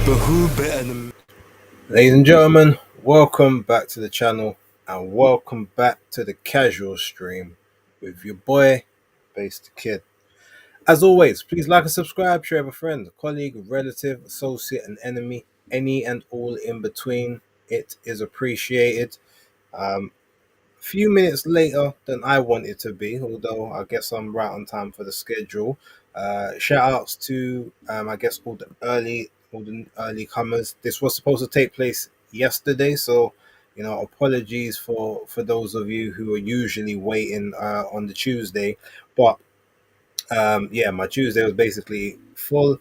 But who better than Ladies and gentlemen, welcome back to the channel and welcome back to the casual stream with your boy, Base the Kid. As always, please like and subscribe, share with a friend, a colleague, a relative, associate, and enemy, any and all in between. It is appreciated. Um, few minutes later than I wanted to be, although I guess I'm right on time for the schedule. Shout outs to I guess all the early comers. This was supposed to take place yesterday, so apologies for those of you who are usually waiting on the Tuesday, but yeah, my Tuesday was basically full.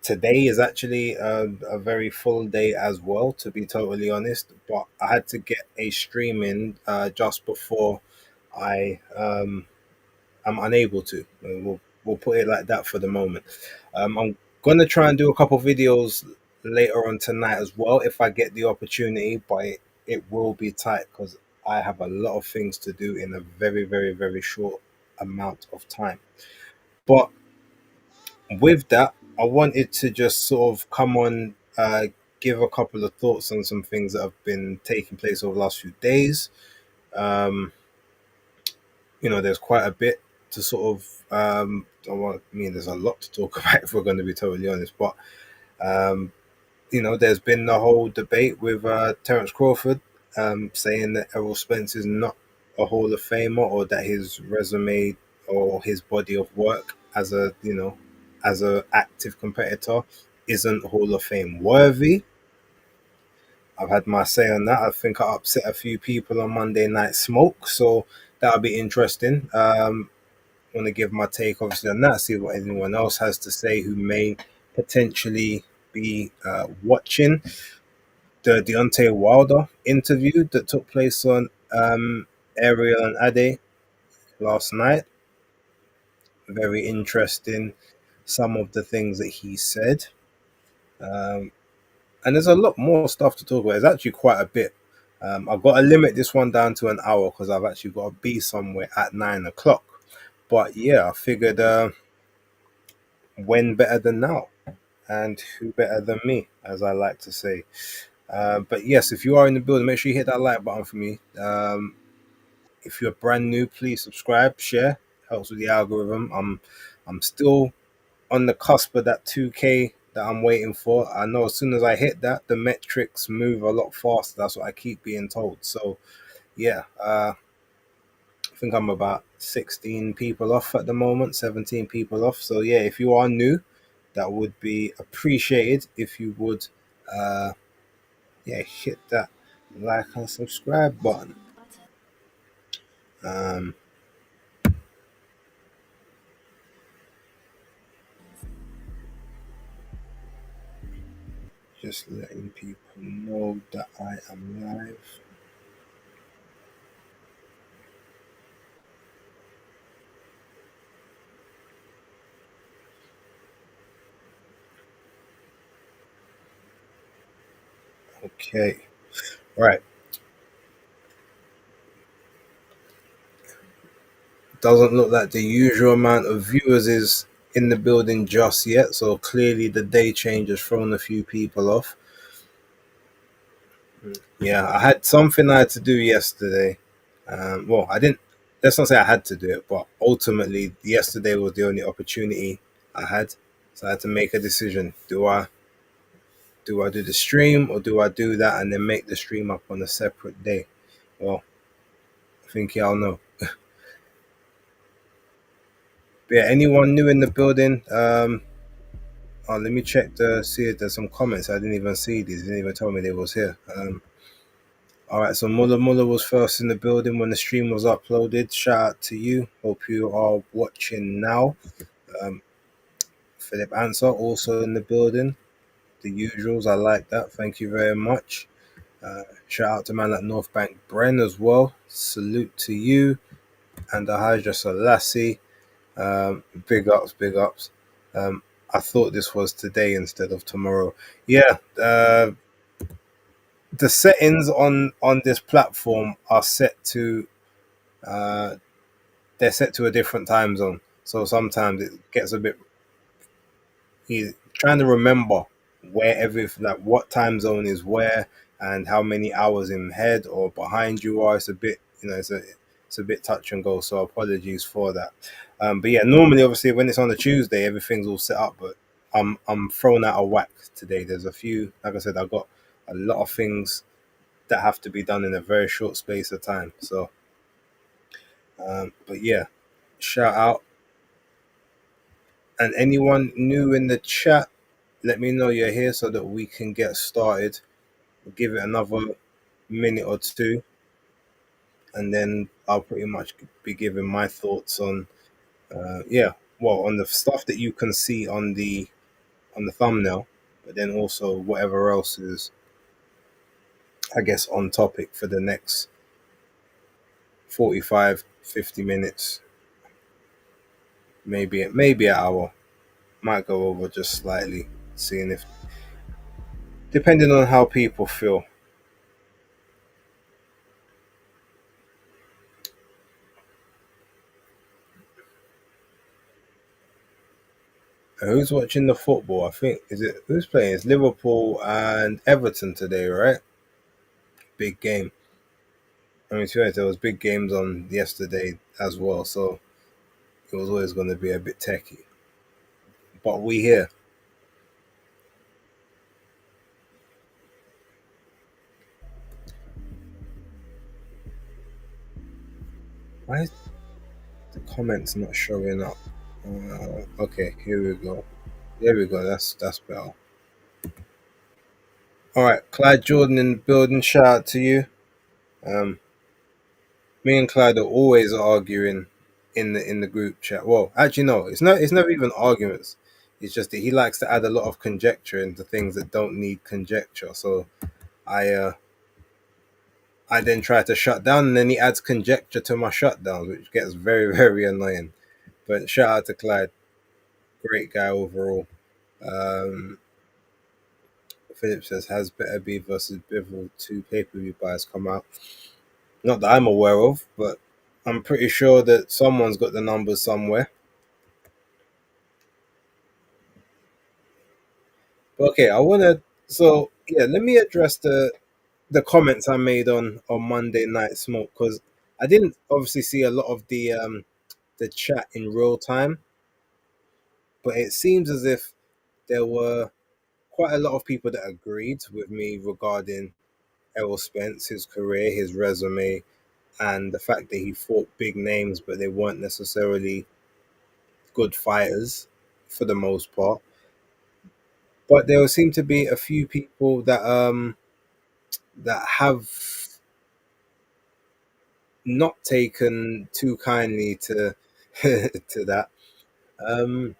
Today is actually a very full day as well, to be totally honest. But I had to get a stream in just before I am unable to. We'll put it like that for the moment. I'm gonna try and do a couple videos later on tonight as well if I get the opportunity, but it will be tight because I have a lot of things to do in a very short amount of time. But with that, I wanted to just sort of come on, give a couple of thoughts on some things that have been taking place over the last few days. Um, there's quite a bit to sort of, there's a lot to talk about if we're going to be totally honest. But, um, there's been the whole debate with Terence Crawford saying that Errol Spence is not a Hall of Famer or that his resume or his body of work as a active competitor isn't Hall of Fame worthy. I've had my say on that. I think I upset a few people on Monday Night Smoke, so that'll be interesting. Want to give my take obviously on that, see what anyone else has to say who may potentially be watching the Deontay Wilder interview that took place on Ariel and Ade last night. Very interesting, some of the things that he said. Um, and there's a lot more stuff to talk about. There's actually quite a bit. I've got to limit this one down to an hour because I've actually got to be somewhere at 9 o'clock. But yeah, I figured when better than now? And who better than me, as I like to say. But yes, if you are in the building, make sure you hit that like button for me. If you're brand new, please subscribe, share. Helps with the algorithm. I'm still on the cusp of that 2K that I'm waiting for. I know as soon as I hit that, the metrics move a lot faster. That's what I keep being told. So yeah, I think I'm about 16 people off at the moment, 17 people off. So yeah, if you are new, that would be appreciated if you would hit that like and subscribe button. Um, just letting people know that I am live. Okay, right. Doesn't look like the usual amount of viewers is in the building just yet, so clearly the day change has thrown a few people off. Yeah, I had something I had to do yesterday. Well, I didn't. Let's not say I had to do it, but ultimately, yesterday was the only opportunity I had, so I had to make a decision. Do I do the stream or do I do that and then make the stream up on a separate day? Well, I think y'all know. But yeah, anyone new in the building? Let me check to see if there's some comments. I didn't even see these. They didn't even tell me they was here. All right, so Muller was first in the building when the stream was uploaded. Shout out to you. Hope you are watching now. Um, Philip Answer also in the building. The usuals, I like that. Thank you very much. Shout out to man at North Bank Bren as well. Salute to you and the Hydra Selassie. Big ups, big ups. I thought this was today instead of tomorrow. Yeah, the settings on this platform are set to uh, they're set to a different time zone. So sometimes it gets a bit easy. Trying to remember. where like what time zone is where and how many hours in head or behind you are. It's a bit, it's a bit touch and go. So apologies for that. But yeah, normally obviously when it's on a Tuesday, everything's all set up. But I'm thrown out of whack today. There's a few, like I said, I've got a lot of things that have to be done in a very short space of time. So, but yeah, shout out. And anyone new in the chat, let me know you're here so that we can get started. We'll give it another minute or two, and then I'll pretty much be giving my thoughts on, yeah, well, on the stuff that you can see on the thumbnail, but then also whatever else is, I guess, on topic for the next 45, 50 minutes, maybe an hour. Might go over just slightly, seeing if, depending on how people feel. Who's watching the football? I think is it who's playing? It's Liverpool and Everton today, right? Big game. I mean, to be honest, there was big games on yesterday as well, so it was always going to be a bit techy. But we here. Why is the comments not showing up? Okay, here we go. There we go. That's better. All right, Clyde Jordan in the building. Shout out to you. Um, Me and Clyde are always arguing in the group chat. Well, actually, no, it's never even arguments. It's just that he likes to add a lot of conjecture into things that don't need conjecture. So I uh I then try to shut down, and then he adds conjecture to my shutdowns, which gets very very annoying. But shout out to Clyde, great guy overall. Um, Philip says has Better Be versus Bivol two pay-per-view buys come out. Not that I'm aware of, but I'm pretty sure that someone's got the numbers somewhere. Okay, I want to. So yeah, let me address the comments I made on Monday Night Smoke, because I didn't obviously see a lot of the chat in real time, but it seems as if there were quite a lot of people that agreed with me regarding Errol Spence, his career, his resume, and the fact that he fought big names, but they weren't necessarily good fighters for the most part. But there seem to be a few people that have not taken too kindly to to that. Um,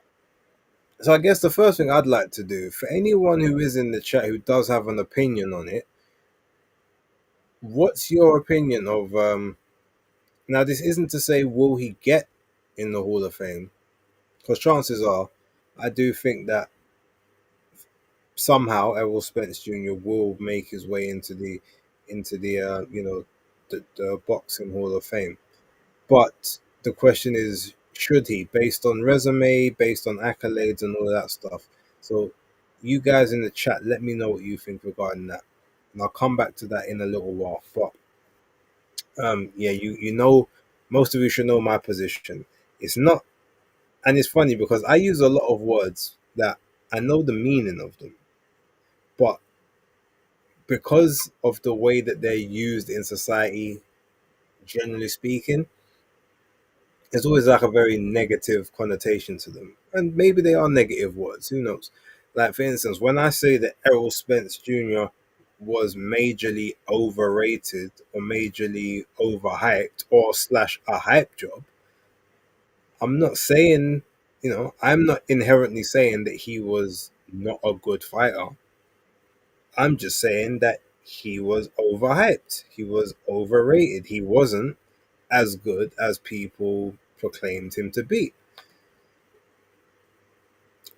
so I guess the first thing I'd like to do for anyone who is in the chat who does have an opinion on it, what's your opinion of now? This isn't to say will he get in the Hall of Fame, because chances are, I do think that somehow Errol Spence Jr. will make his way into the the boxing Hall of Fame. But the question is, should he, based on resume, based on accolades, and all of that stuff? So, you guys in the chat, let me know what you think regarding that, and I'll come back to that in a little while. But yeah, you know, most of you should know my position. It's not, and it's funny because I use a lot of words that I know the meaning of them, but because of the way that they're used in society, generally speaking, there's always like a very negative connotation to them. And maybe they are negative words, who knows? Like, for instance, when I say that Errol Spence Jr. was majorly overrated or majorly overhyped or slash a hype job, I'm not saying, I'm not inherently saying that he was not a good fighter. I'm just saying that he was overhyped. He was overrated. He wasn't as good as people proclaimed him to be.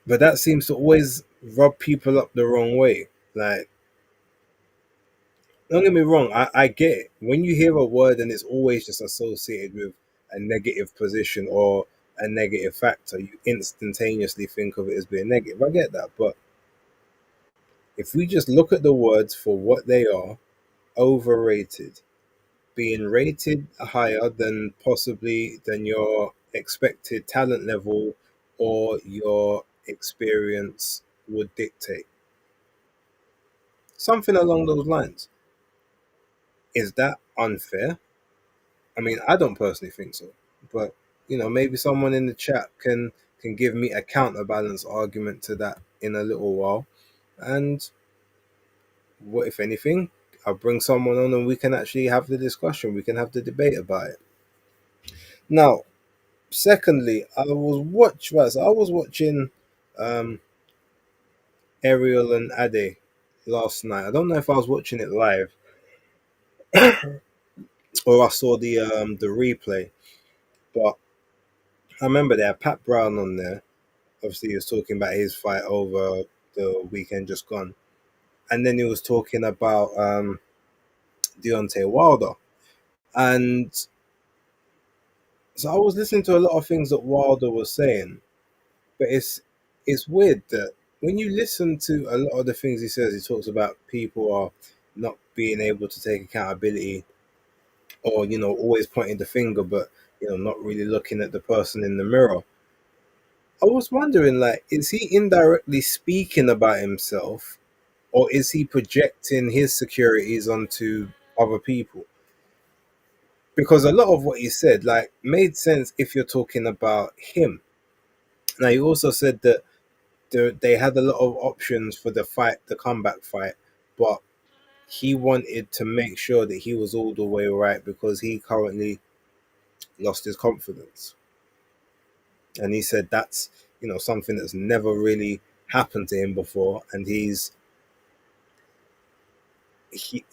But that seems to always rub people up the wrong way. Like, don't get me wrong, I get it. When you hear a word and it's always just associated with a negative position or a negative factor, you instantaneously think of it as being negative. I get that. But If we just look at the words for what they are, overrated, being rated higher than possibly than your expected talent level or your experience would dictate. Something along those lines. Is that unfair? I mean, I don't personally think so, but maybe someone in the chat can give me a counterbalance argument to that in a little while. And what if anything, I'll bring someone on and we can actually have the discussion. We can have the debate about it. Now, secondly, I was watching um, Ariel and Ade last night. I don't know if I was watching it live or I saw the replay, but I remember they had Pat Brown on there. Obviously, he was talking about his fight over the weekend just gone, and then he was talking about Deontay Wilder. And so I was listening to a lot of things that Wilder was saying, but it's weird that when you listen to a lot of the things he says, he talks about people are not being able to take accountability, or always pointing the finger, but not really looking at the person in the mirror. I was wondering, like, is he indirectly speaking about himself, or is he projecting his securities onto other people? Because a lot of what he said, like, made sense if you're talking about him. Now, he also said that they had a lot of options for the fight, the comeback fight, but he wanted to make sure that he was all the way right because he currently lost his confidence. And he said that's something that's never really happened to him before, and he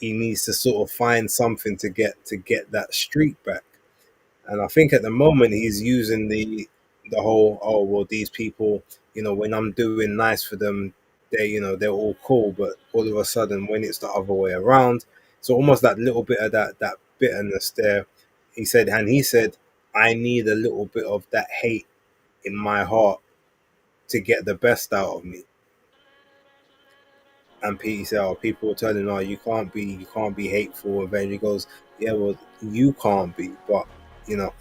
needs to sort of find something to get that streak back. And I think at the moment he's using the whole, oh well, these people, when I'm doing nice for them, they're all cool, but all of a sudden when it's the other way around, so almost that little bit of that bitterness there. He said, I need a little bit of that hate in my heart to get the best out of me. And Pete said, "Oh, people were telling him, oh, you can't be hateful." And then he goes, "Yeah, well, you can't be, but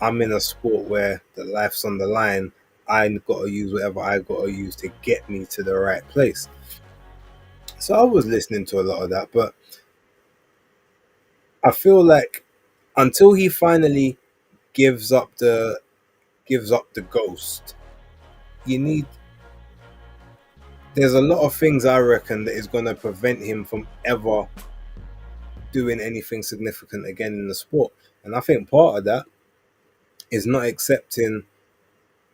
I'm in a sport where the life's on the line. I got to use whatever I got to use to get me to the right place." So I was listening to a lot of that, but I feel like until he finally gives up the ghost, you need. There's a lot of things I reckon that is going to prevent him from ever doing anything significant again in the sport. And I think part of that is not accepting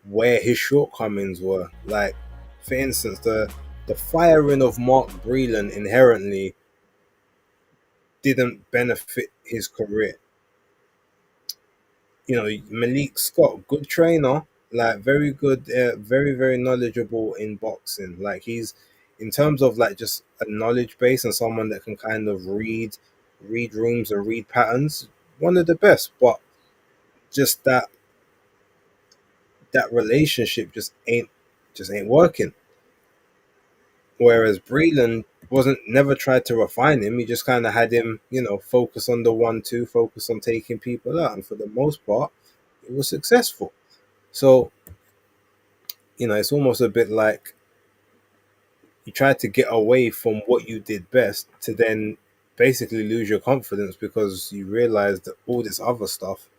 where his shortcomings were. Like, for instance, the firing of Mark Breland inherently didn't benefit his career. Malik Scott, good trainer, like very good, very very knowledgeable in boxing. Like he's in terms of like just a knowledge base and someone that can kind of read rooms and read patterns. One of the best, but just that relationship just ain't working. Whereas Breland wasn't never tried to refine him. He just kind of had him, focus on the 1-2, focus on taking people out, and for the most part, it was successful. So it's almost a bit like you tried to get away from what you did best to then basically lose your confidence because you realize that all this other stuff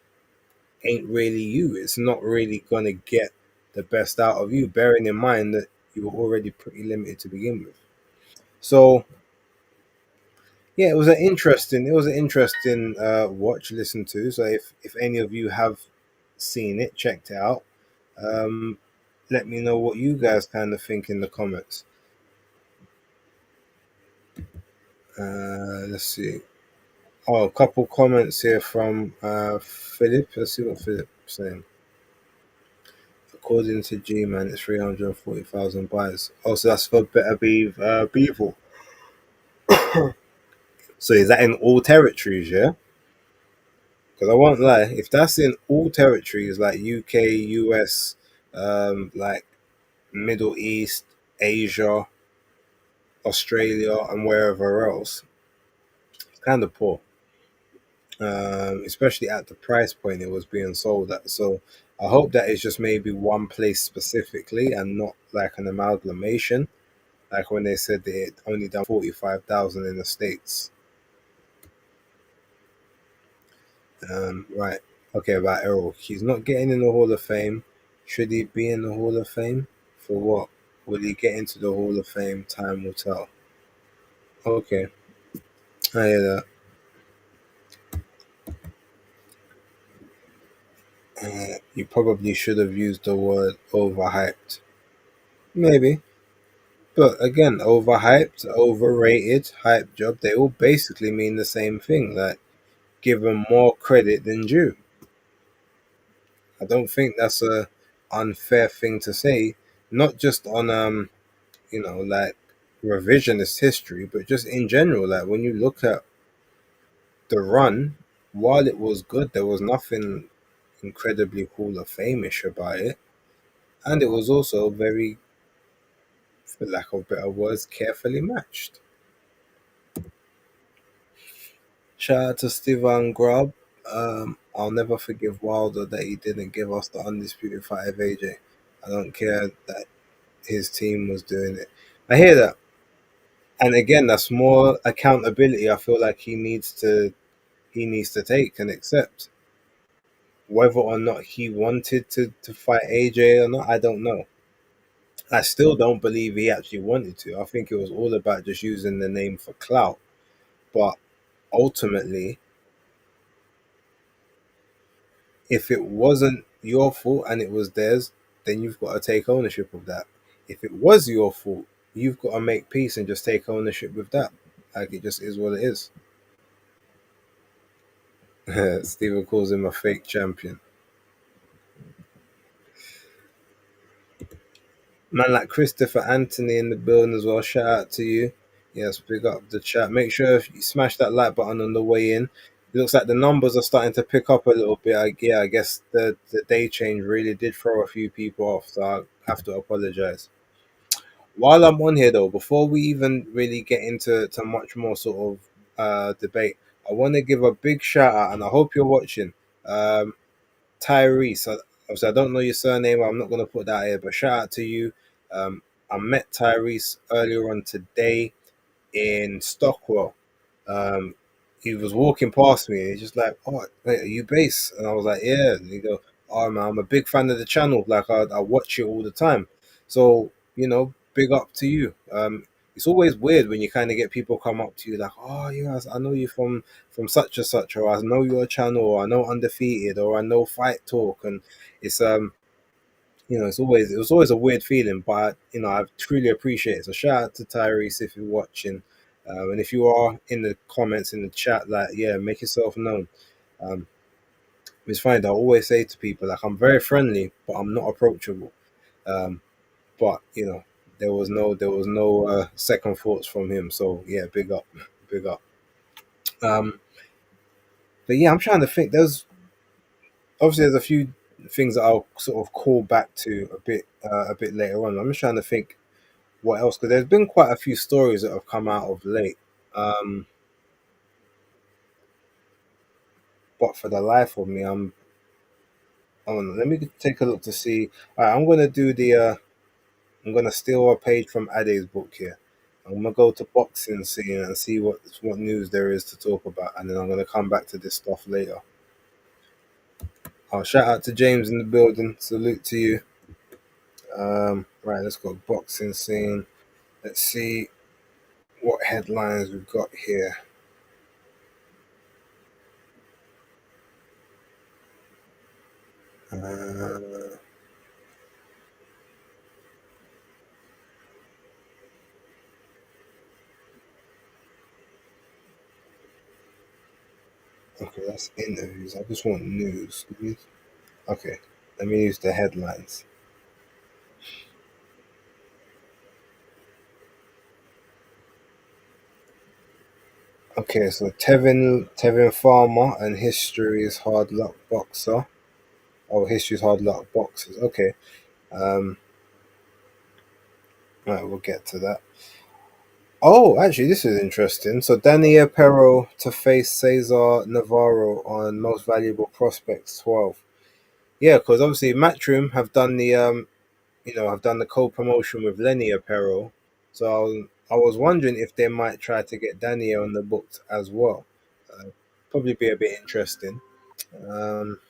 ain't really you. It's not really gonna get the best out of you, bearing in mind that you were already pretty limited to begin with. So yeah, it was an interesting watch, listen to. So if any of you have seen it, checked it out, um, let me know what you guys kind of think in the comments. Let's see. Oh, a couple comments here from Philip. Let's see what Philip's saying. According to G-Man, it's 340,000 buys. Oh, so that's for Better Beevil. So is that in all territories, yeah? Because I won't lie, if that's in all territories like UK, US, like Middle East, Asia, Australia and wherever else. It's kind of poor, especially at the price point it was being sold at. So I hope that it's just maybe one place specifically and not like an amalgamation. Like when they said they had only done 45,000 in the States. Right. Okay, about Errol. He's not getting in the Hall of Fame. Should he be in the Hall of Fame? For what? Will he get into the Hall of Fame? Time will tell. Okay, I hear that. You probably should have used the word overhyped. Maybe. But again, overhyped, overrated, hype job, they all basically mean the same thing. Like, give them more credit than due. I don't think that's a unfair thing to say. Not just on like revisionist history, but just in general. Like when you look at the run, while it was good, there was nothing incredibly Hall of Fame-ish about it, and it was also very, for lack of better words, carefully matched. Shout out to Stevan Grubb. I'll never forgive Wilder that he didn't give us the undisputed fight of AJ. I don't care that his team was doing it. I hear that, and again, that's more accountability. I feel like he needs to take and accept. Whether or not he wanted to fight AJ or not, I don't know. I still don't believe he actually wanted to. I think it was all about just using the name for clout. But ultimately, if it wasn't your fault and it was theirs, then you've got to take ownership of that. If it was your fault, you've got to make peace and just take ownership with that. Like it just is what it is. Steven calls him a fake champion. Man like Christopher Anthony in the building as well. Shout out to you. Yes, big up the chat. Make sure if you smash that like button on the way in. It looks like the numbers are starting to pick up a little bit. I guess the day change really did throw a few people off, so I have to apologize. While I'm on here though, before we even really get into much more sort of debate, I want to give a big shout out, and I hope you're watching. Um, Tyrese. Obviously, I don't know your surname. I'm not going to put that here, but shout out to you. Um, I met Tyrese earlier on today in Stockwell. Um, he was walking past me and he's just like, "Oh, wait, are you bass?" And I was like, "Yeah." And he go, "Oh man, I'm a big fan of the channel. Like I watch it all the time." So big up to you. It's always weird when you kind of get people come up to you like, "Oh, yes, I know you from such and such," or "I know your channel," or "I know Undefeated," or "I know Fight Talk," and it's it was always a weird feeling, but I truly appreciate it. So shout out to Tyrese if you're watching, and if you are in the comments in the chat, like yeah, make yourself known. Um, it's fine. I always say to people like I'm very friendly, but I'm not approachable. Um, but there was no second thoughts from him. So yeah, big up, big up. Um, but yeah, I'm trying to think. There's a few things that I'll sort of call back to a bit later on. I'm just trying to think what else? Because there's been quite a few stories that have come out of late. Um, but for the life of me, let me take a look to see. All right, I'm gonna do I'm gonna steal a page from Ade's book here. I'm gonna go to boxing scene and see what news there is to talk about, and then I'm gonna come back to this stuff later. I'll shout out to James in the building. Salute to you. Right, let's go boxing scene. Let's see what headlines we've got here. Uh, okay, that's interviews. I just want news. Okay, let me use the headlines. Okay, so Tevin Farmer and History's Hard Luck Boxer. Oh, History's Hard Luck Boxers. Okay. Um, right, we'll get to that. Oh, actually, this is interesting. So Daniel Pero to face Cesar Navarro on Most Valuable Prospects 12. Yeah, because obviously Matchroom have done the have done the co-promotion with Lenny Apparel. So I was wondering if they might try to get Daniel on the books as well. Uh, Probably be a bit interesting. Um,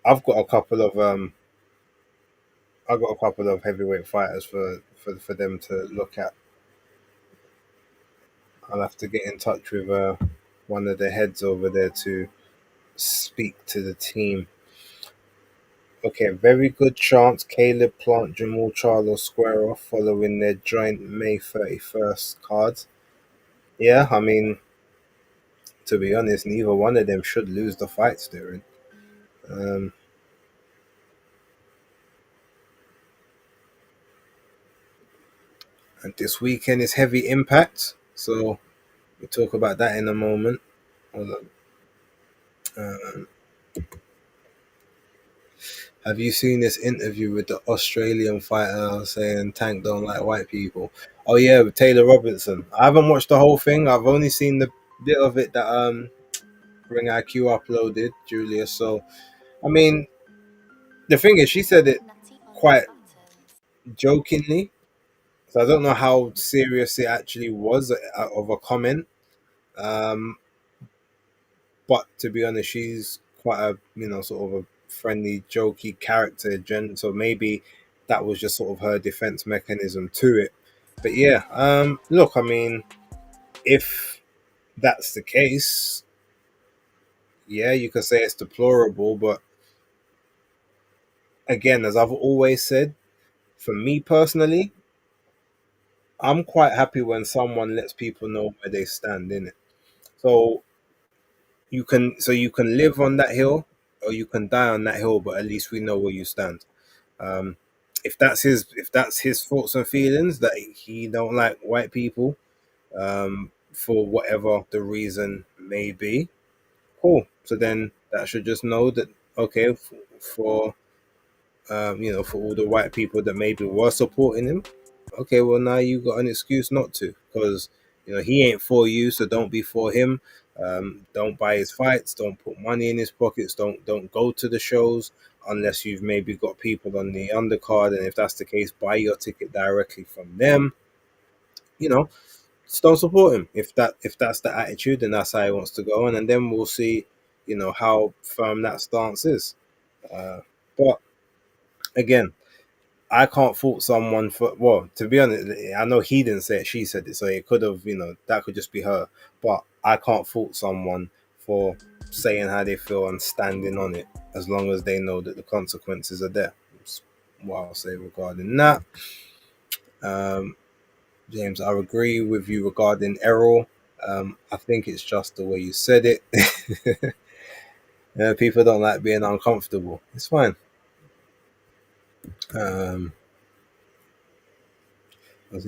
I've got a couple of I've got a couple of heavyweight fighters for them to look at. I'll have to get in touch with one of the heads over there to speak to the team. Okay, very good chance Caleb Plant, Jamal Charlo square off following their joint May 31st card. Yeah, I mean, to be honest, neither one of them should lose the fights they're in. Um, and this weekend is heavy impact, so we'll talk about that in a moment. Hold on. Um, have you seen this interview with the Australian fighter saying Tank don't like white people? Oh yeah, with Taylor Robinson. I haven't watched the whole thing. I've only seen the bit of it that Ring IQ uploaded, Julius. So I mean, the thing is, she said it quite jokingly. So I don't know how serious it actually was of a comment. Um, but to be honest, she's quite a sort of a friendly, jokey character, Jen. So maybe that was just sort of her defense mechanism to it. But yeah, look, I mean, if that's the case, yeah, you could say it's deplorable. But again, as I've always said, for me personally, I'm quite happy when someone lets people know where they stand in it. So you can live on that hill or you can die on that hill, but at least we know where you stand. Um, if that's his thoughts and feelings that he don't like white people for whatever the reason may be, cool. So then that should just know that okay for for all the white people that maybe were supporting him. Okay, well now you got an excuse not to, because he ain't for you, so don't be for him. Don't buy his fights. Don't put money in his pockets. Don't go to the shows unless you've maybe got people on the undercard, and if that's the case, buy your ticket directly from them. You know, just don't support him if that's the attitude, and that's how he wants to go on, and then we'll see, how firm that stance is. Uh, but again, I can't fault someone for, well, to be honest, I know he didn't say it, she said it, so it could have, that could just be her. But I can't fault someone for saying how they feel and standing on it as long as they know that the consequences are there. That's what I'll say regarding that. Um, James, I agree with you regarding Errol. I think it's just the way you said it. People don't like being uncomfortable. It's fine. Um,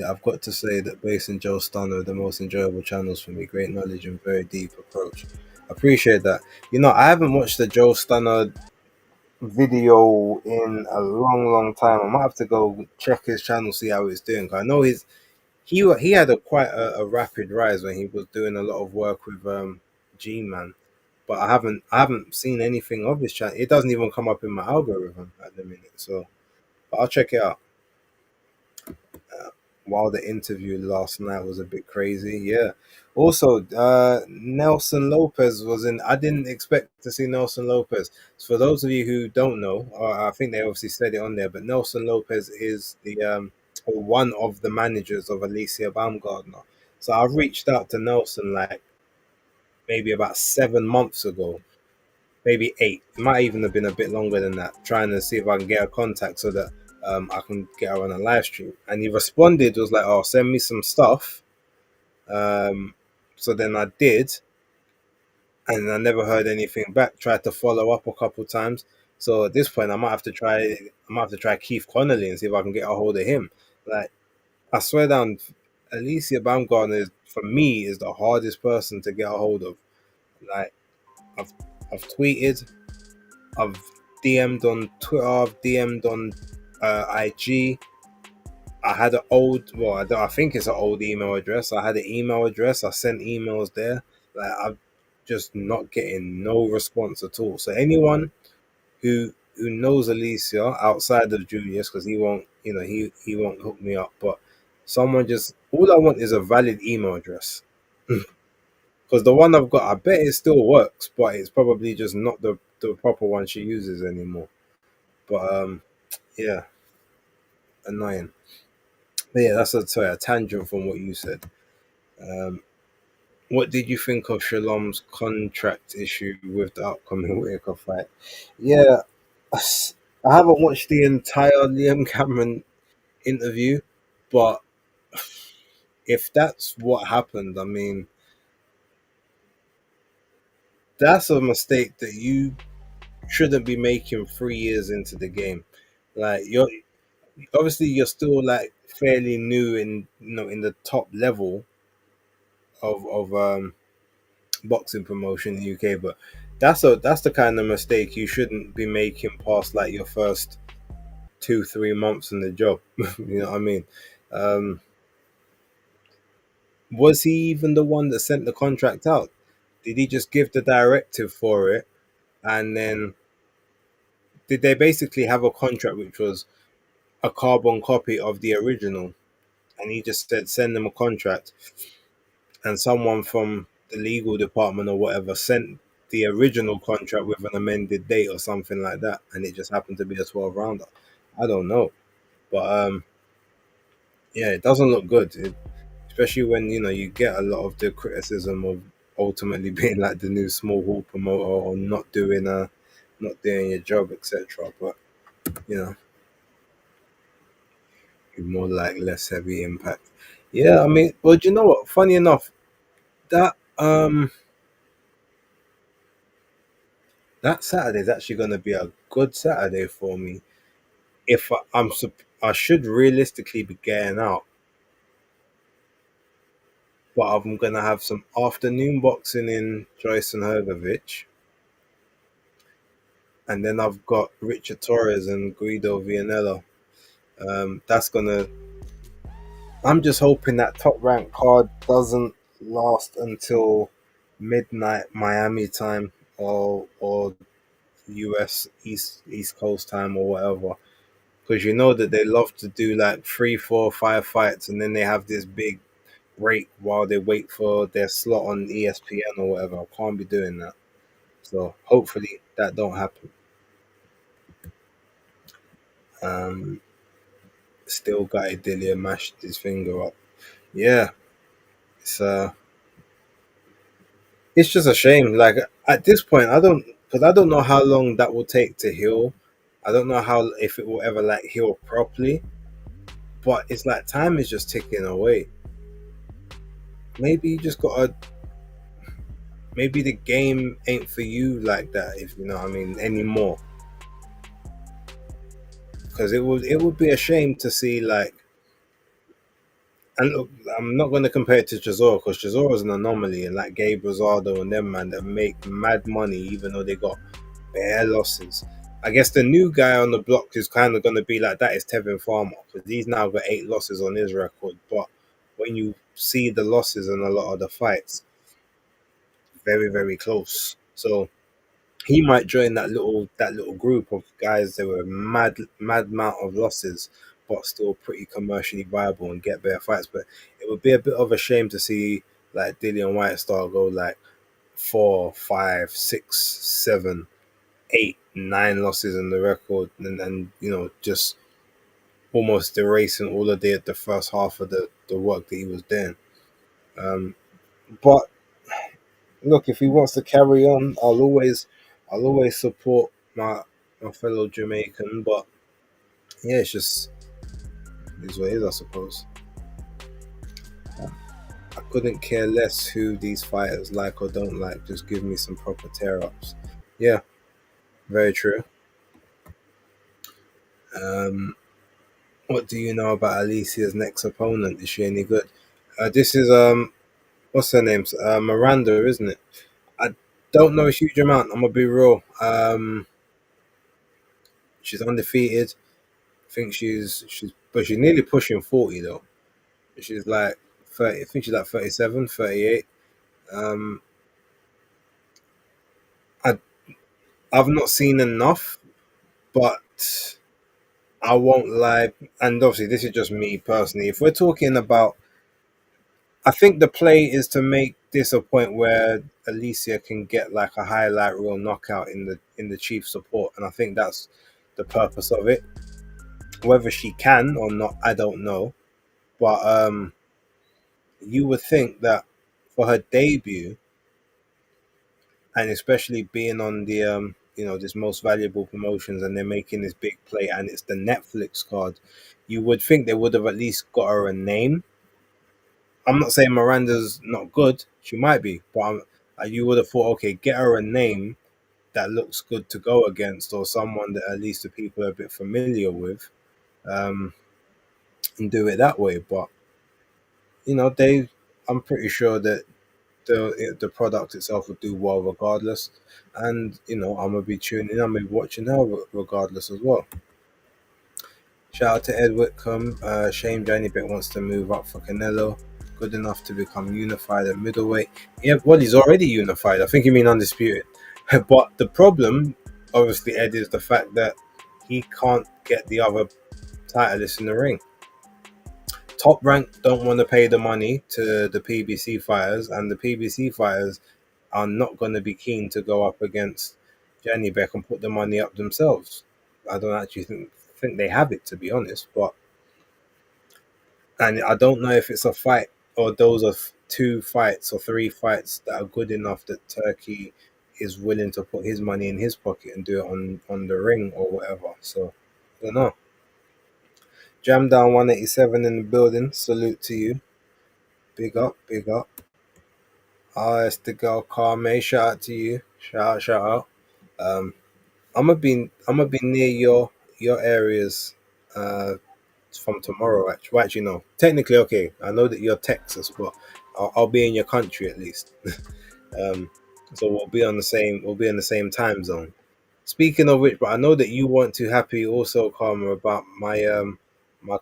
I've got to say that Base and Joe Stunner are the most enjoyable channels for me. Great knowledge and very deep approach. Appreciate that. I haven't watched the Joe Stunner video in a long, long time. I might have to go check his channel, see how it's doing. 'Cause I know he had a quite a rapid rise when he was doing a lot of work with G Man. But I haven't seen anything of his channel. It doesn't even come up in my algorithm at the minute. So, but I'll check it out. While the interview last night was a bit crazy. Yeah. Also, Nelson Lopez was in. I didn't expect to see Nelson Lopez. So for those of you who don't know, I think they obviously said it on there, but Nelson Lopez is the or one of the managers of Alicia Baumgardner. So I reached out to Nelson like maybe about 7 months ago, maybe eight. It might even have been a bit longer than that, trying to see if I can get a contact so that I can get her on a live stream. And he responded, was like, "Oh, send me some stuff." Um, so then I did, and I never heard anything back. Tried to follow up a couple times. So at this point, I might have to try. I might have to try Keith Connolly and see if I can get a hold of him. Like I swear down, Alicia Baumgartner for me is the hardest person to get a hold of. Like I've I've tweeted, I've DM'd on Twitter, I've DM'd on IG. I had an old, well, I think it's an old email address. I had an email address. I sent emails there. Like I'm just not getting no response at all. So anyone who knows Alicia outside of Julius, because he won't, he won't hook me up. But someone just, all I want is a valid email address. Because the one I've got, I bet it still works, but it's probably just not the proper one she uses anymore. But yeah, annoying. But yeah, that's a tangent from what you said. Um, what did you think of Shalom's contract issue with the upcoming Whitaker fight? Yeah, I haven't watched the entire Liam Cameron interview, but if that's what happened, I mean, that's a mistake that you shouldn't be making 3 years into the game. Like you're still like fairly new in in the top level of boxing promotion in the UK, but that's the kind of mistake you shouldn't be making past like your first 2 3 months in the job. You know what I mean? Um, was he even the one that sent the contract out? Did he just give the directive for it, and then did they basically have a contract which was a carbon copy of the original? And he just said send them a contract, and someone from the legal department or whatever sent the original contract with an amended date or something like that, and it just happened to be a 12 rounder. I don't know, but yeah, it doesn't look good, especially when you get a lot of the criticism of ultimately being like the new small hall promoter or not doing your job, etc. But you know, more like less heavy impact. Yeah, I mean, well, do you know what? Funny enough, that that Saturday is actually going to be a good Saturday for me. If I should realistically be getting out, but I'm going to have some afternoon boxing in Joyce and Hergovich, and then I've got Richard Torres and Guido Vianello. That's gonna. I'm just hoping that top rank card doesn't last until midnight Miami time or US East Coast time or whatever, because you know that they love to do like 3 4 5 fights and then they have this big break while they wait for their slot on ESPN or whatever. I can't be doing that. So hopefully that don't happen. Um, Still got Idilia mashed his finger up. Yeah, it's it's just a shame. Like at this point, I don't know how long that will take to heal. I don't know how if it will ever like heal properly. But it's like time is just ticking away. Maybe you just gotta. Maybe the game ain't for you like that. If you know what I mean anymore. Because it would be a shame to see like. And look, I'm not going to compare it to Chisora because Chisora is an anomaly, and like Gabe Rosado and them man that make mad money even though they got bare losses. I guess the new guy on the block who's kind of going to be like that is Tevin Farmer because he's now got 8 losses on his record. But when you see the losses in a lot of the fights, very very close. So he might join that little group of guys that were mad amount of losses, but still pretty commercially viable and get better fights. But it would be a bit of a shame to see like Dillian White Star go like 4 5 6 7 8 9 losses in the record, and just almost erasing all of the first half of the work that he was doing. Um, but look, if he wants to carry on, I'll always support my fellow Jamaican. But yeah, it is what it is, I suppose. I couldn't care less who these fighters like or don't like. Just give me some proper tear ups. Yeah, very true. Um, what do you know about Alicia's next opponent? Is she any good? This is what's her name? Miranda, isn't it? I don't know a huge amount. I'm gonna be real. She's undefeated. I think she's but she's nearly pushing 40 though. She's like 30. I think she's like 37, 38. Um, I I've not seen enough, but I won't lie. And obviously, this is just me personally. If we're talking about, I think the play is to make this a point where Alicia can get like a highlight reel knockout in the chief support, and I think that's the purpose of it. Whether she can or not, I don't know. But you would think that for her debut, and especially being on the this most valuable promotions, and they're making this big play, and it's the Netflix card, you would think they would have at least got her a name. I'm not saying Miranda's not good; she might be, but you would have thought, okay, get her a name that looks good to go against, or someone that at least the people are a bit familiar with, um, and do it that way. But I'm pretty sure that the product itself will do well regardless. And I'm gonna be tuning in. I'm gonna be watching her regardless as well. Shout out to Ed Whitcomb. Shame Johnny Bet wants to move up for Canelo. Good enough to become unified at middleweight. Yeah, well, he's already unified. I think you mean undisputed. But the problem, obviously, Ed, is the fact that he can't get the other titleists in the ring. Top Rank don't want to pay the money to the PBC fighters, and the PBC fighters are not going to be keen to go up against Jenny Beck and put the money up themselves. I don't actually think they have it, to be honest. But and I don't know if it's a fight or those are two fights or three fights that are good enough that Turkey is willing to put his money in his pocket and do it on the ring or whatever. So I don't know. Jam down 187 in the building. Salute to you. Big up, big up. It's the girl Carme. Shout out to you. Shout out, shout out. Um, I'm gonna be near your areas from tomorrow. Actually, well, actually no. Technically, okay. I know that you're Texas, but I'll be in your country at least. um, so we'll be in the same time zone. Speaking of which, but I know that you weren't too happy also, Karma, about my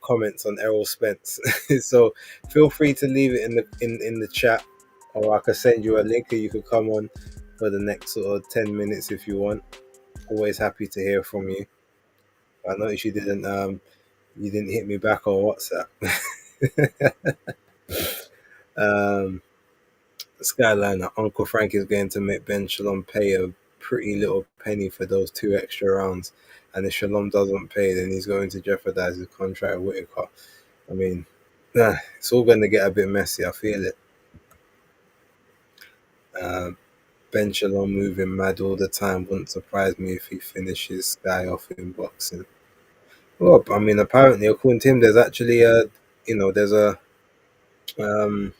comments on Errol Spence. So feel free to leave it in the chat, or I could send you a link, and you could come on for the next sort of 10 minutes if you want. Always happy to hear from you. I noticed you didn't hit me back on WhatsApp. um, Skyliner, Uncle Frank is going to make Ben Shalom pay a pretty little penny for those two extra rounds. And if Shalom doesn't pay, then he's going to jeopardize his contract with Whitaker. I mean, it's all going to get a bit messy. I feel it. Uh, Ben Shalom moving mad all the time. Wouldn't surprise me if he finishes Sky off in boxing. Well, I mean, apparently, according to him, there's actually there's um,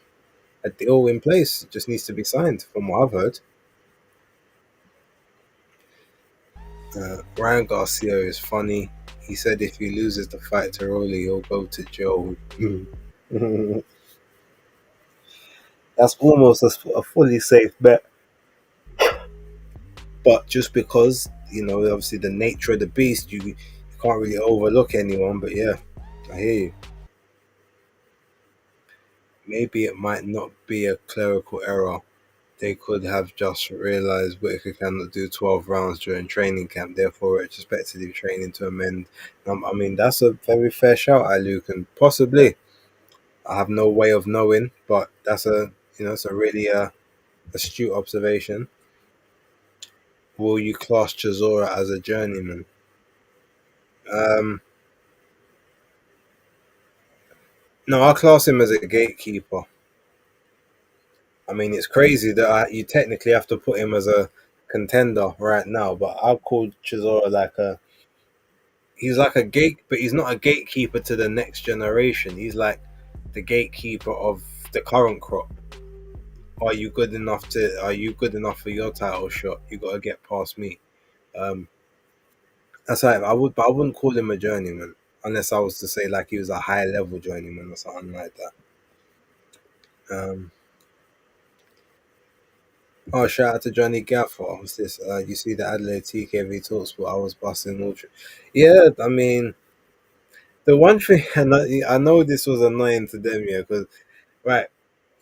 a deal in place. It just needs to be signed, from what I've heard. Ryan Garcia is funny. He said if he loses the fight to Rolly, he'll go to jail. That's almost a fully safe bet. But just because, obviously the nature of the beast, you can't really overlook anyone. But yeah, I hear you. Maybe it might not be a clerical error. They could have just realized Whitaker cannot do 12 rounds during training camp, therefore retrospectively training to amend. I mean, that's a very fair shout, I Luke, and possibly. I have no way of knowing, but that's it's a really astute observation. Will you class Chisora as a journeyman? Um, no, I'll class him as a gatekeeper. I mean, it's crazy that you technically have to put him as a contender right now, but I'll call Chisora he's like a gate, but he's not a gatekeeper to the next generation. He's like the gatekeeper of the current crop. Are you good enough for your title shot? You got to get past me. Um, that's right. But I wouldn't call him a journeyman unless I was to say like he was a high level journeyman or something like that. Um, oh, shout out to Johnny Gaffer. What's this? You see the Adelaide TKV talks, but I was busting ultra. Yeah, I mean, The one thing, and I know this was annoying to them, yeah, because right,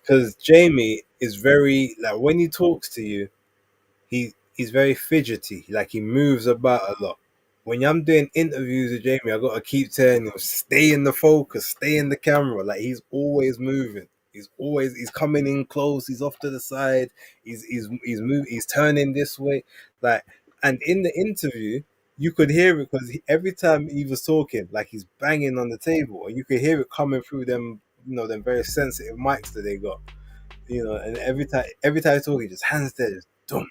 because Jamie is very like when he talks to you, he's very fidgety, like he moves about a lot. When I'm doing interviews with Jamie, I gotta keep telling him, stay in the focus, stay in the camera. Like he's always moving. He's coming in close, he's off to the side, he's moving, he's turning this way. Like and in the interview, you could hear it because every time he was talking, like he's banging on the table, and you could hear it coming through them, them very sensitive mics that they got. And every time he's talking, just hands there, just dum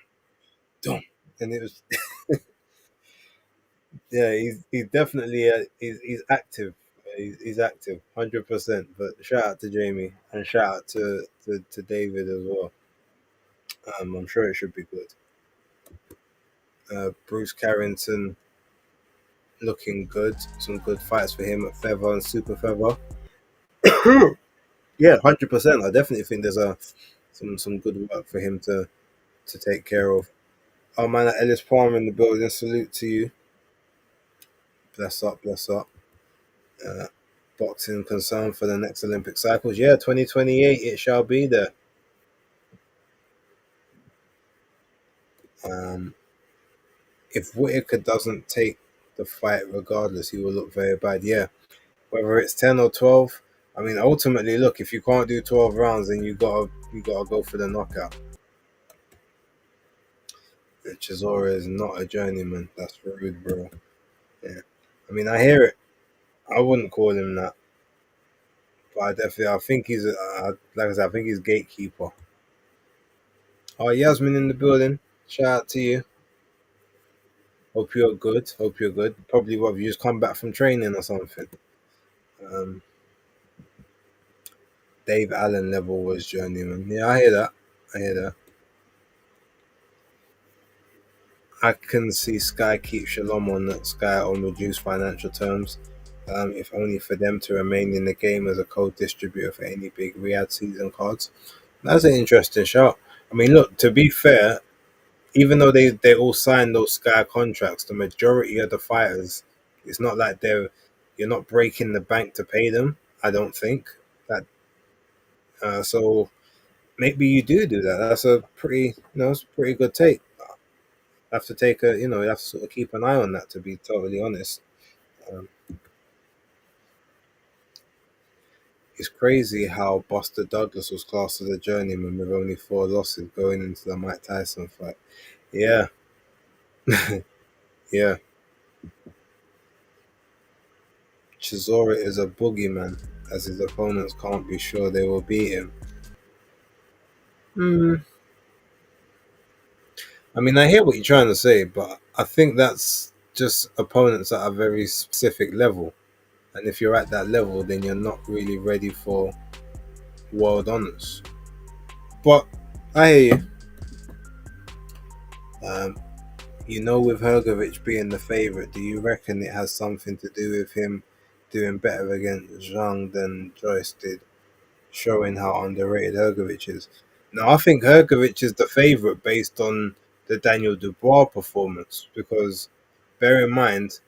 dum. And it was yeah, he's definitely he's active. He's active, 100%. But shout out to Jamie and shout out to David as well. I'm sure it should be good. Bruce Carrington looking good. Some good fights for him at feather and super feather. Yeah, 100%. I definitely think there's some good work for him to take care of. Oh man, Ellis Palmer in the building. Salute to you. Bless up, bless up. Uh, Boxing concerned for the next Olympic cycles. Yeah, 2028 it shall be there. Um, if Whitaker doesn't take the fight regardless, he will look very bad. Yeah, whether it's 10 or 12. I mean, ultimately, look, if you can't do 12 rounds, then you gotta go for the knockout. And Chisora is not a journeyman. That's rude, bro. Yeah, I mean, I hear it. I wouldn't call him that, but I think he's like I said, I think he's gatekeeper. Oh, Yasmin in the building. Shout out to you. Hope you're good. Hope you're good. Probably what you just come back from training or something. Um, Dave Allen level was journeyman. Yeah, I hear that. I hear that. I can see Sky keep Shalom on that Sky on reduced financial terms, if only for them to remain in the game as a co-distributor for any big Riyadh season cards. That's an interesting shot. I mean, look, to be fair, even though they all signed those Sky contracts, the majority of the fighters, it's not like you're not breaking the bank to pay them. I don't think that. So maybe you do that. That's a it's a pretty good take. Have to take a, you have to sort of keep an eye on that. To be totally honest, um, it's crazy how Buster Douglas was classed as a journeyman with only 4 losses going into the Mike Tyson fight. Yeah, yeah. Chisora is a boogeyman, as his opponents can't be sure they will beat him. Mm. I mean, I hear what you're trying to say, but I think that's just opponents at a very specific level. And if you're at that level, then you're not really ready for world honors. But I hear you. With Hergovich being the favorite, do you reckon it has something to do with him doing better against Zhang than Joyce did, showing how underrated Hergovich is? Now, I think Hergovich is the favorite based on the Daniel Dubois performance because, bear in mind,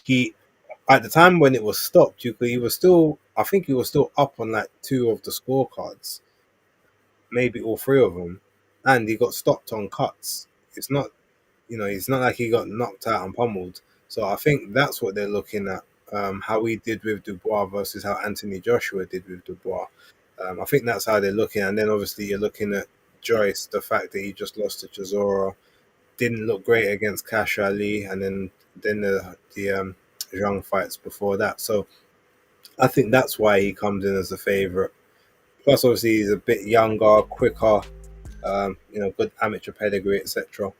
he at the time when it was stopped, he was still, I think he was still up on like 2 of the scorecards, maybe all 3 of them, and he got stopped on cuts. It's not, it's not like he got knocked out and pummeled. So I think that's what they're looking at, how he did with Dubois versus how Anthony Joshua did with Dubois. I think that's how they're looking. And then obviously you're looking at Joyce, the fact that he just lost to Chisora, didn't look great against Cash Ali, and then the Zhang fights before that. So I think that's why he comes in as a favorite. Plus, obviously, he's a bit younger, quicker, good amateur pedigree, etc.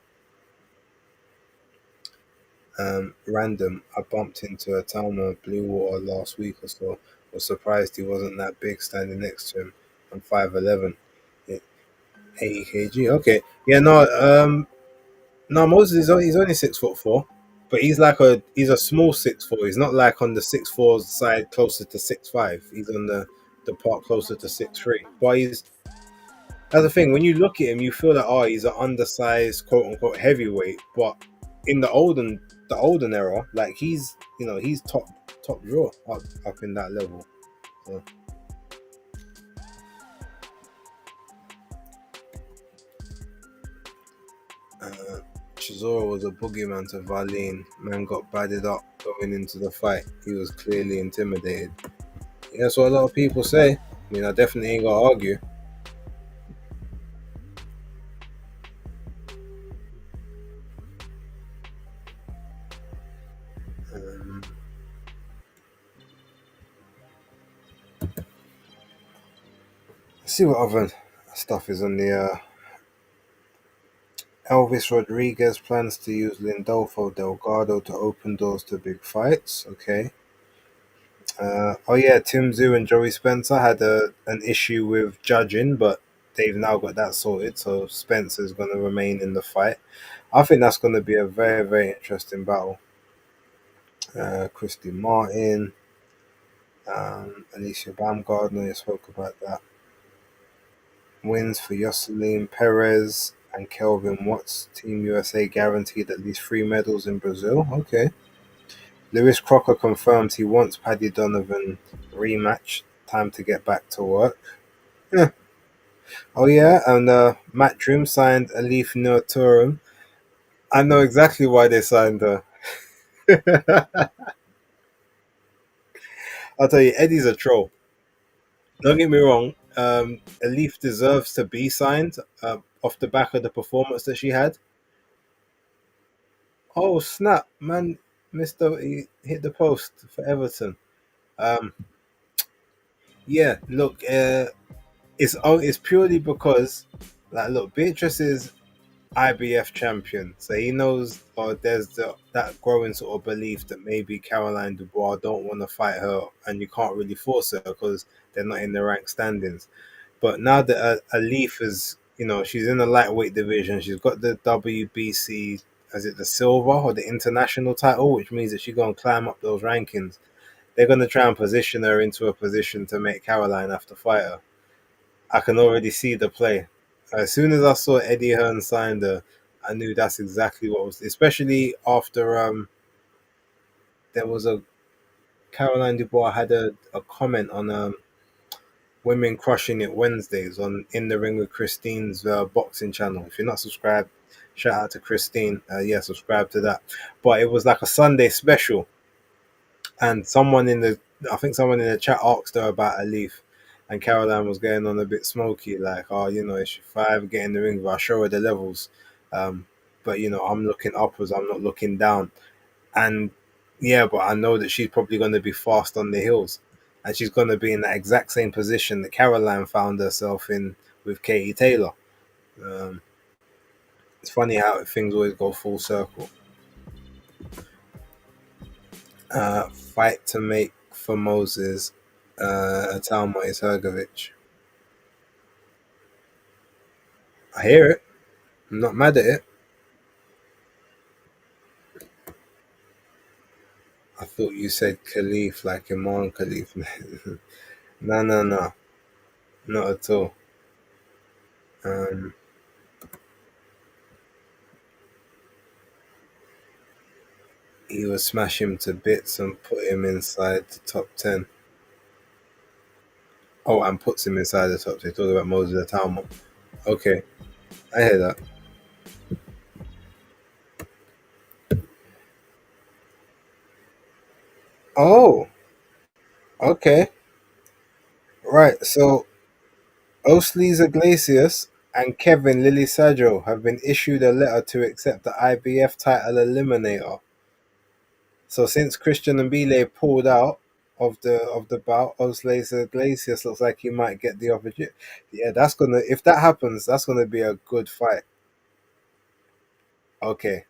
Random. I bumped into a Talma Blue Water last week or so. Was surprised he wasn't that big standing next to him. I'm 5'11", 80 kg. Okay, yeah, no, no, Moses he's only 6'4", but he's a small 6'4". He's not like on the 6'4" side closer to 6'5". He's on the part closer to 6'3". But that's the thing. When you look at him, you feel that he's an undersized quote unquote heavyweight. But in the olden the olden era. Like he's top draw up in that level. So, uh, Chisora was a boogeyman to Varlene. Man got badded up going into the fight. He was clearly intimidated. Yeah, that's what a lot of people say. I mean, I definitely ain't gonna argue. Um, let's see what other stuff is on the. Elvis Rodriguez plans to use Lindolfo Delgado to open doors to big fights. Okay. Oh yeah, Tim Zoo and Joey Spencer had an issue with judging, but they've now got that sorted. So Spencer's going to remain in the fight. I think that's going to be a very interesting battle. Christy Martin, Alicia Baumgardner, you spoke about that. Wins for Jocelyn Perez and Kelvin Watts. Team USA guaranteed at least 3 medals in Brazil. Okay. Lewis Crocker confirms he wants Paddy Donovan rematch. Time to get back to work. Yeah. Oh yeah, and Matchroom signed Alif Nur. I know exactly why they signed her. I'll tell you, Eddie's a troll. Don't get me wrong. Alif deserves to be signed off the back of the performance that she had. Oh snap, man! Mister, he hit the post for Everton. Um, yeah, look, it's purely because, like, look, Beatrice is IBF champion, so he knows, or there's that growing sort of belief that maybe Caroline Dubois don't want to fight her, and you can't really force her because they're not in the rank standings. But now that Alif is, she's in the lightweight division, she's got the WBC, as it the silver or the international title, which means that she's going to climb up those rankings. They're going to try and position her into a position to make Caroline have to fight her. I can already see the play. As soon as I saw Eddie Hearn signed her, I knew that's exactly what was. Especially after there was a Caroline Dubois had a comment on Women Crushing It Wednesdays on In the Ring with Christine's boxing channel. If you're not subscribed, shout out to Christine. Yeah, subscribe to that. But it was like a Sunday special, and I think someone in the chat asked her about a leaf, and Caroline was getting on a bit smoky, like, oh, if I ever get in the ring, I'll show her the levels. Um, but I'm looking upwards, I'm not looking down. And yeah, but I know that she's probably going to be fast on the heels, and she's going to be in that exact same position that Caroline found herself in with Katie Taylor. Um, it's funny how things always go full circle. Fight to make for Moses, Atalma Ishergovic. I hear it. I'm not mad at it. I thought you said Khalif like Imam Khalif. No, no, no, not at all. Um, he would smash him to bits and put him inside the top 10. Oh, and puts him inside the top 10. Talking about Moses Atalma. Okay, I hear that. Oh, okay. Right, so Osleys Iglesias and Kevin Lilisajo have been issued a letter to accept the IBF title eliminator. So since Christian Mbile pulled out of the bout, Osleys Iglesias looks like he might get the opportunity. Yeah, that's gonna if that happens, that's gonna be a good fight. Okay,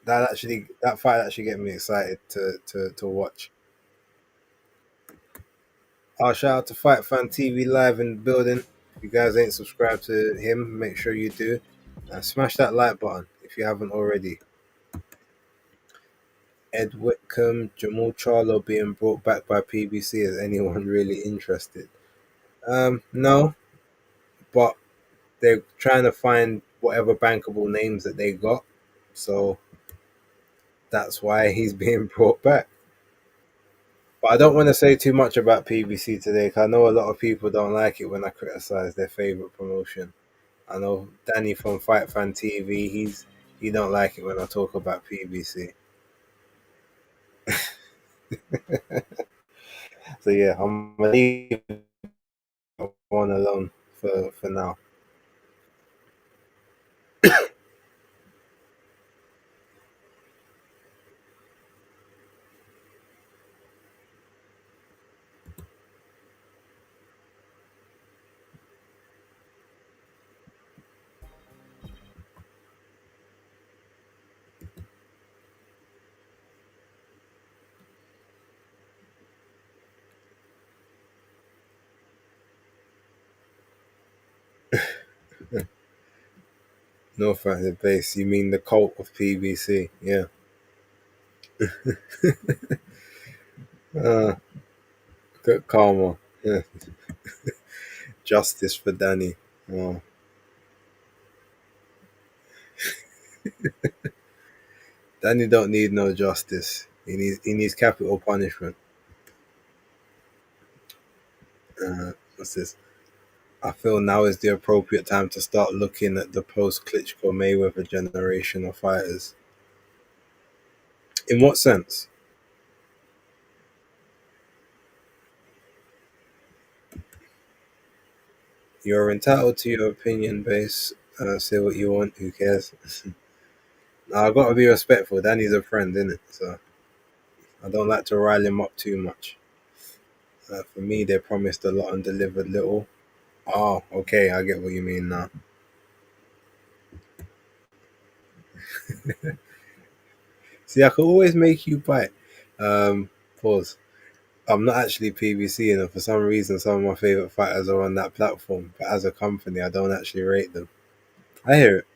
that fight actually get me excited to watch. Shout out to Fight Fan TV live in the building. If you guys ain't subscribed to him, make sure you do. And smash that like button if you haven't already. Ed Whitcomb, Jamal Charlo being brought back by PBC. Is anyone really interested? No, but they're trying to find whatever bankable names that they got. So That's why he's being brought back. But I don't want to say too much about PBC today, 'cause I know a lot of people don't like it when I criticize their favorite promotion. I know Danny from Fight Fan TV. He don't like it when I talk about PBC. So yeah, I'm gonna leave one alone for now. No further base. You mean the cult of PBC? Yeah. Uh, Good karma. Yeah. Justice for Danny. Oh, Danny don't need no justice. He needs capital punishment. What's this? I feel now is the appropriate time to start looking at the post Klitschko Mayweather generation of fighters. In what sense? You're entitled to your opinion, base. Say what you want. Who cares? Now, I gotta be respectful. Danny's a friend, innit? So I don't like to rile him up too much. For me, they promised a lot and delivered little. Oh, okay, I get what you mean now. See, I could always make you bite. Pause. I'm not actually PBC, and for some reason, some of my favorite fighters are on that platform. But as a company, I don't actually rate them. I hear it.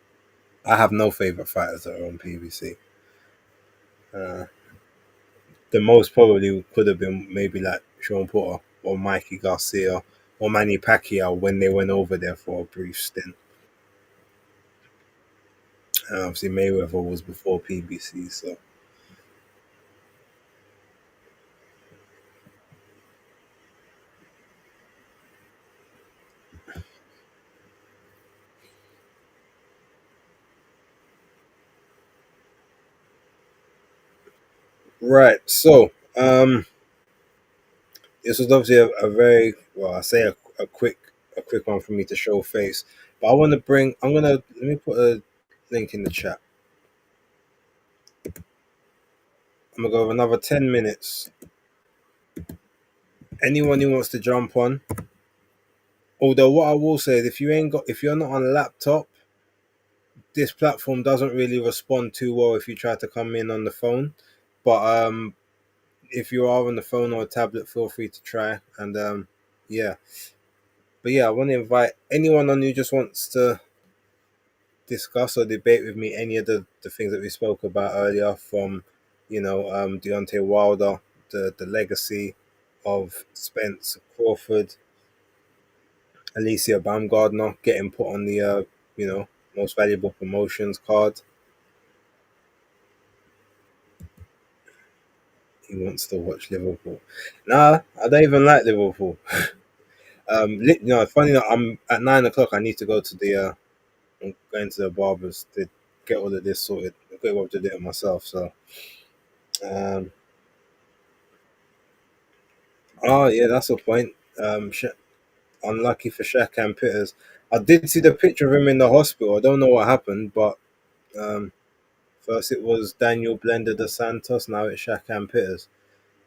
I have no favorite fighters that are on PBC. Uh, the most probably could have been maybe like Sean Porter or Mikey Garcia or Manny Pacquiao when they went over there for a brief stint. Obviously, Mayweather was before PBC, so right. So, this was obviously a very well. I say a quick one for me to show face, but I want to bring. I'm gonna let me put a link in the chat. I'm gonna go over another 10 minutes. Anyone who wants to jump on. Although what I will say is, if you're not on a laptop, this platform doesn't really respond too well if you try to come in on the phone. But if you are on the phone or a tablet, feel free to try. And yeah, but yeah, I want to invite anyone on who just wants to discuss or debate with me any of the things that we spoke about earlier, from Deontay Wilder, the legacy of Spence Crawford, Alicia Baumgardner getting put on the most valuable promotions card. He wants to watch Liverpool. Nah, I don't even like Liverpool. Funny enough, I'm at 9 o'clock. I need to go to I'm going to the barbers to get all of this sorted. I've got to do it myself. So, um, oh yeah, that's a point. Unlucky for Shaq Pitters. I did see the picture of him in the hospital. I don't know what happened, but um, first it was Daniel Blender dos Santos. Now it's Shaq Pitters.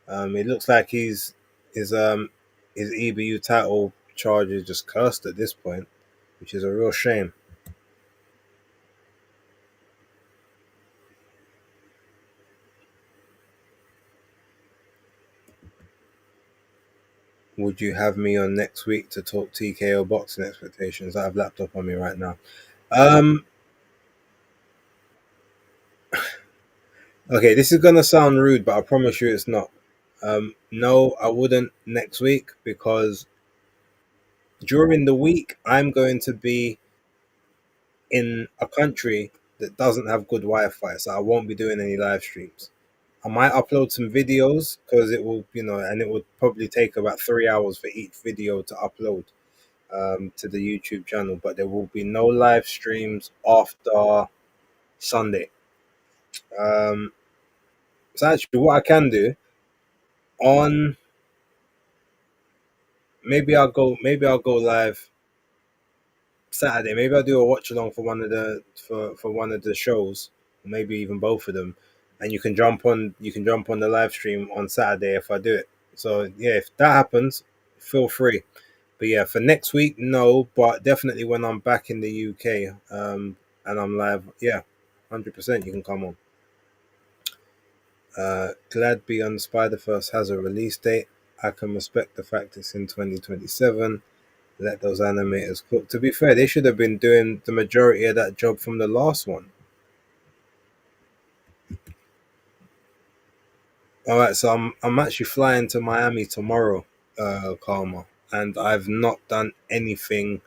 It looks like his EBU title charge is just cursed at this point, which is a real shame. Would you have me on next week to talk TKO boxing expectations? I have laptop on me right now. Um, okay, this is gonna sound rude, but I promise you it's not. No, I wouldn't next week because during the week I'm going to be in a country that doesn't have good Wi-Fi, so I won't be doing any live streams. I might upload some videos because it will, and it would probably take about 3 hours for each video to upload to the YouTube channel. But there will be no live streams after Sunday. Um, so actually, what I can do on maybe I'll go live Saturday. Maybe I'll do a watch along for one of the shows, or maybe even both of them, and you can jump on the live stream on Saturday if I do it. So yeah, if that happens, feel free. But yeah, for next week, no, but definitely when I'm back in the UK, and I'm live, yeah, 100% you can come on. Glad Beyond Spider Verse has a release date. I can respect the fact it's in 2027. Let those animators cook. To be fair, they should have been doing the majority of that job from the last one. All right, so I'm actually flying to Miami tomorrow, Karma, and I've not done anything.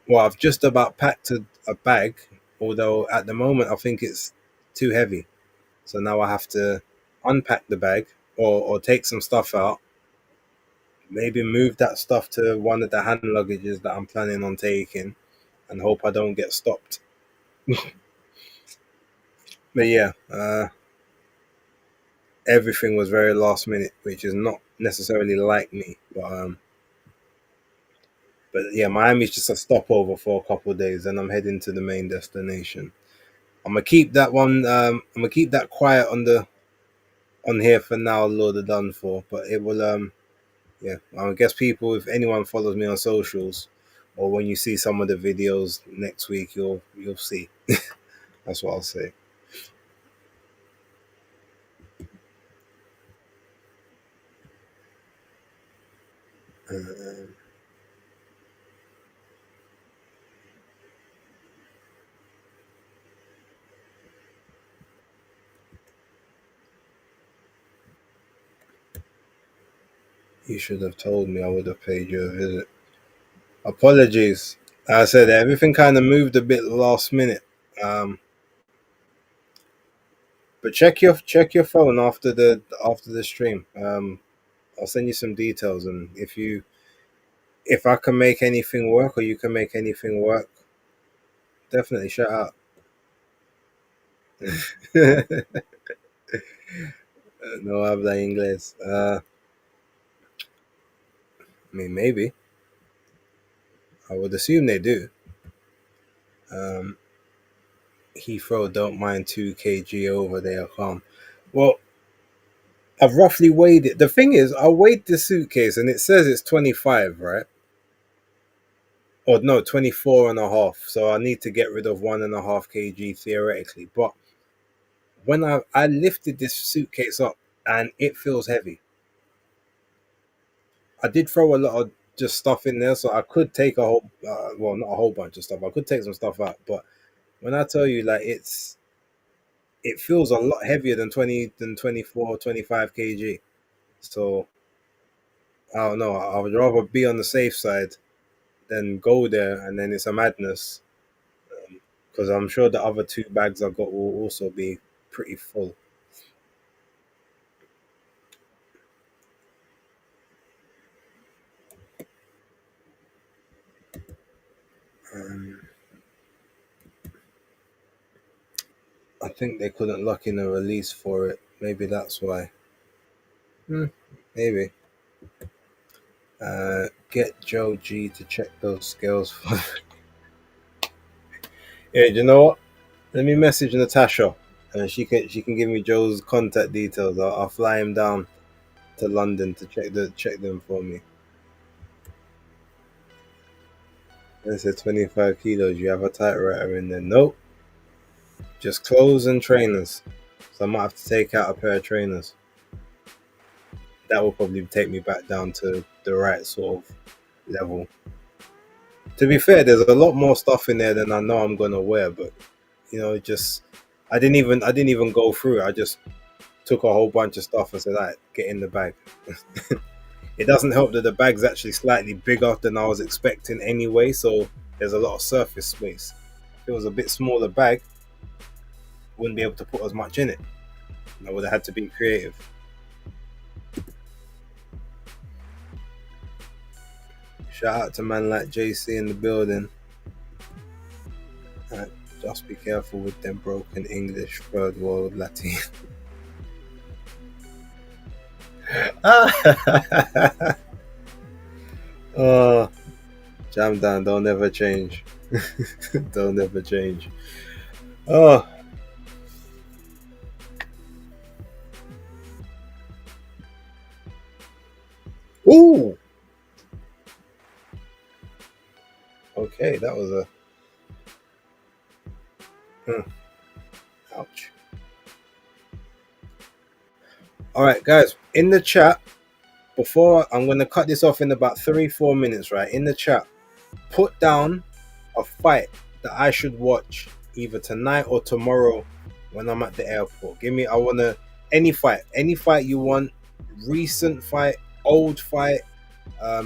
Well, I've just about packed a bag, although at the moment I think it's too heavy. So now I have to unpack the bag or take some stuff out, maybe move that stuff to one of the hand luggages that I'm planning on taking, and hope I don't get stopped. But yeah, everything was very last minute, which is not necessarily like me. But yeah, Miami's just a stopover for a couple of days, and I'm heading to the main destination. I'm gonna keep that one. I'm gonna keep that quiet on here for now, Lord of Done for. But it will. Yeah, I guess people, if anyone follows me on socials, or when you see some of the videos next week, you'll see. That's what I'll say. Uh, you should have told me. I would have paid you a visit. Apologies. I said everything kind of moved a bit last minute. Um, but check your phone after the stream. I'll send you some details, and if I can make anything work or you can make anything work, definitely shout out. No habla inglés. I mean, maybe. I would assume they do. Um, Heathrow don't mind 2 kg over there, calm. Well, I've roughly weighed it. The thing is, I weighed the suitcase and it says it's 25, right? Or no, 24 and a half. So I need to get rid of 1.5 kg theoretically. But when I lifted this suitcase up and it feels heavy. I did throw a lot of just stuff in there, so I could take well, not a whole bunch of stuff. I could take some stuff out, but when I tell you, like, it feels a lot heavier than 24, 25 kg. So I don't know. I would rather be on the safe side than go there and then it's a madness. Because I'm sure the other two bags I got will also be pretty full. Um, I think they couldn't lock in a release for it. Maybe that's why. Hmm, maybe. Get Joe G to check those scales for. Yeah, you know what? Let me message Natasha, and she can give me Joe's contact details. I'll fly him down to London to check them for me. They said 25 kilos. You have a typewriter in there? Nope, just clothes and trainers. So I might have to take out a pair of trainers. That will probably take me back down to the right sort of level. To be fair, there's a lot more stuff in there than I know I'm gonna wear, but just I didn't even go through. I just took a whole bunch of stuff and said, "All right, get in the bag." It doesn't help that the bag's actually slightly bigger than I was expecting anyway, so there's a lot of surface space. If it was a bit smaller bag, wouldn't be able to put as much in it. I would have had to be creative. Shout out to man like JC in the building. Just be careful with them broken English third world Latin. Oh, jam down, don't ever change. Don't ever change. Oh, ooh. Okay, that was a ouch. All right, guys, in the chat, before I'm going to cut this off in about 3-4 minutes, right? In the chat, put down a fight that I should watch either tonight or tomorrow when I'm at the airport. I want to, any fight you want, recent fight, old fight,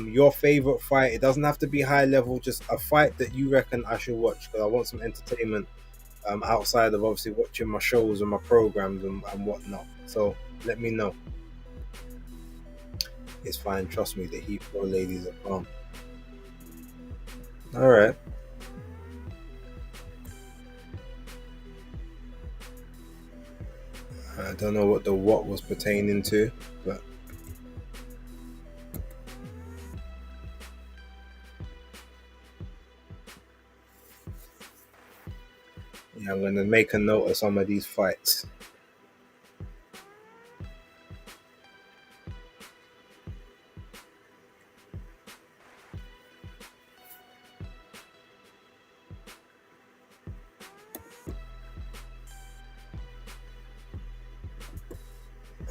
your favorite fight. It doesn't have to be high level, just a fight that you reckon I should watch because I want some entertainment outside of obviously watching my shows and my programs and whatnot. So let me know. It's fine, trust me, the Heathrow ladies are calm. All right. I don't know what the what was pertaining to, but yeah, I'm gonna make a note of some of these fights.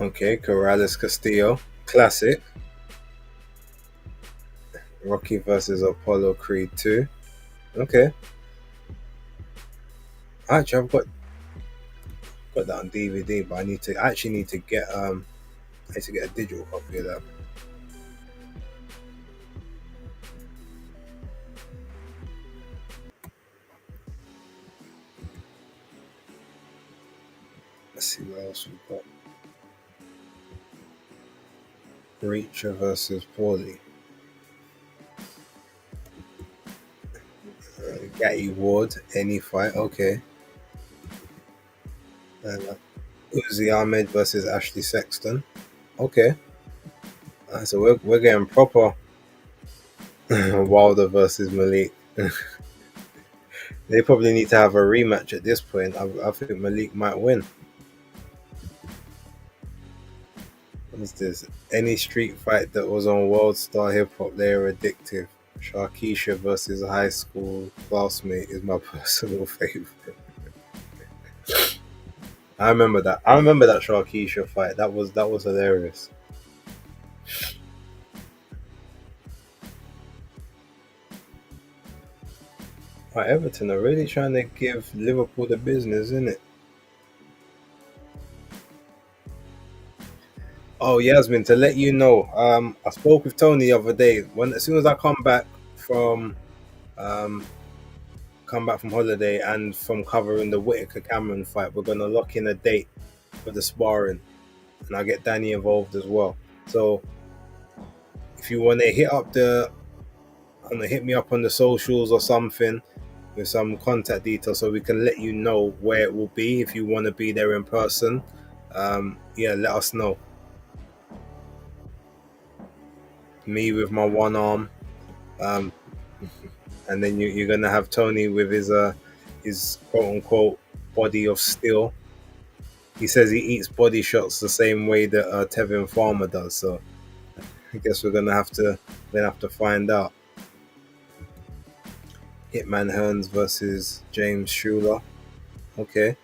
Okay, Corrales Castillo, classic. Rocky versus Apollo Creed 2. Okay. Actually, I've got that on DVD, but I actually need to get I need to get a digital copy of that. Let's see what else we've got. Reacher versus Paulie. Gatty Ward, any fight, okay. Uzi Ahmed versus Ashley Sexton. Okay. So we're getting proper Wilder versus Malik. They probably need to have a rematch at this point. I think Malik might win. What is this? Any street fight that was on World Star Hip Hop, they're addictive. Sharkeisha versus high school classmate is my personal favorite. I remember that. I remember that Sharkeisha fight. That was hilarious. Right, Everton are really trying to give Liverpool the business, isn't it? Oh, Yasmin, to let you know, I spoke with Tony the other day. As soon as I um, come back from holiday and from covering the Whitaker Cameron fight, we're gonna lock in a date for the sparring, and I'll get Danny involved as well. So if you want to hit me up on the socials or something with some contact details, so we can let you know where it will be. If you want to be there in person, yeah, let us know. Me with my one arm, um, and then you're gonna have Tony with his quote unquote body of steel. He says he eats body shots the same way that Tevin Farmer does. So I guess we're gonna have to find out. Hitman Hearns versus James Schuler. Okay.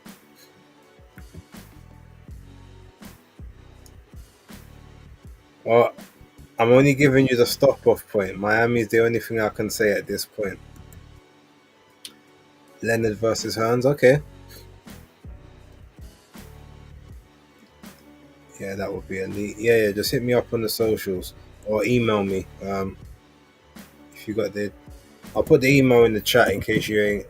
Well, I'm only giving you the stop off point. Miami's the only thing I can say at this point. Leonard versus Hearns. Okay. Yeah, that would be elite. Yeah, just hit me up on the socials or email me. If you got I'll put the email in the chat in case you ain't.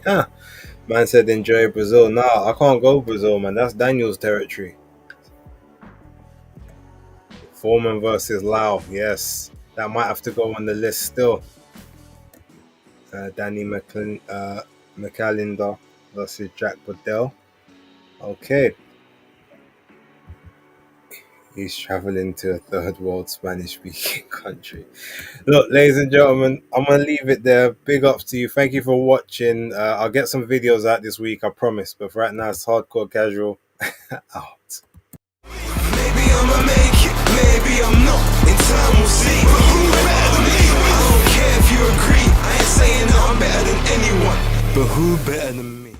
Man said enjoy Brazil. Nah, I can't go Brazil, man. That's Daniel's territory. Foreman versus Lau. Yes, that might have to go on the list still. Danny McAllinder versus Jack Goodell. Okay. He's traveling to a third world Spanish speaking country. Look, ladies and gentlemen, I'm going to leave it there. Big ups to you. Thank you for watching. I'll get some videos out this week, I promise. But for right now, it's Hardcore Casual out. Maybe I'ma make it, maybe I'm not. In time we'll see. But who better than me? I don't care if you agree. I ain't saying that I'm better than anyone. But who better than me?